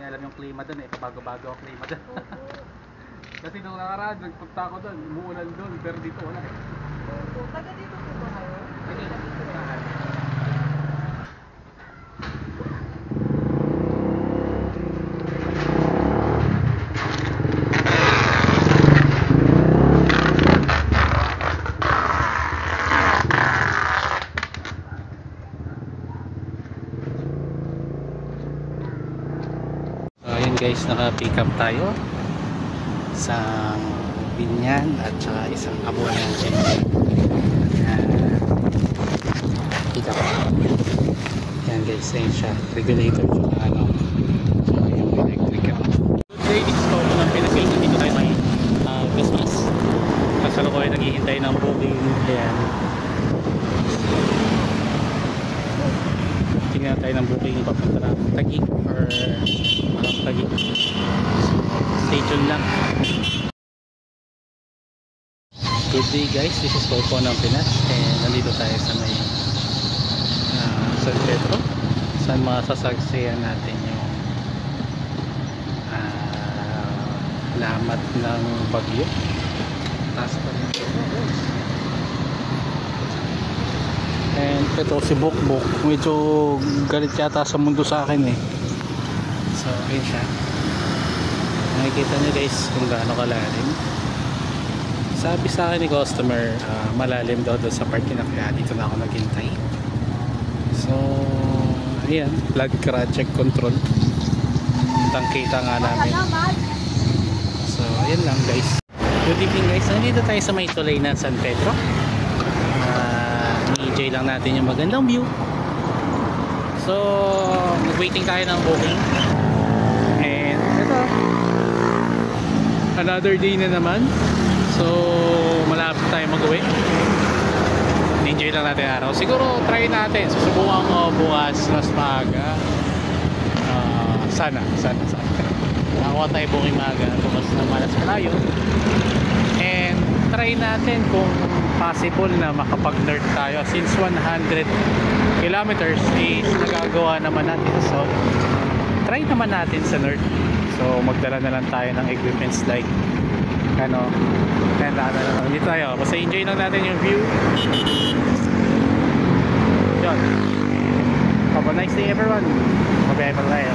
alam yung klima doon eh, pabago-bago ang klima doon. Kasi nung nakaraan, nagpunta ako doon, umuulan doon, pero dito wala eh. Taga dito po ba kayo? Taga dito sa akin. Ayun guys, naka-pick up tayo isang binyan at saka isang abunan. Pick up. Yan guys, ayun siya, regulator tsaka ano, yung electric. Good day, this is Toto ng Pinasildo. Dito tayo may Christmas. Kasalukuyan naghihintay ng booking. Ayan, tingnan tayo ng booking papunta na Taguig or Taguig. Stay tuned lang. Good day guys, this is Popo ng Pinas and nandito tayo sa may San Pedro, saan masasaksihan natin yung lamat ng bagyo. Taas pa rin. And ito si Bukbuk, medyo galit yata sa mundo sa akin eh. So ayun siya, nakikita nyo guys kung gaano kalalim. Sabi sa akin ni customer, malalim daw doon sa parking na, kaya dito na ako naghintay. So ayan, flag check control, tangkita nga namin. So ayan lang guys. Good evening guys, nandito tayo sa may tulay ng San Pedro. I-enjoy lang natin yung magandang view. So waiting tayo ng booking. And ito, another day na naman. So malapit tayo mag-uwi. Enjoy lang natin araw. Siguro try natin, susubukan ko bukas mas maaga. Sana nakakuha tayo booking maaga bukas na malas malayo. And try natin kung possible na makapag-north tayo since 100 kilometers is nagagawa naman natin. So try naman natin sa north. So magdala na lang tayo ng equipments like ano, dito tayo. Basta enjoy lang natin yung view. Yun. Have a nice day everyone. Mabiyahe pa tayo.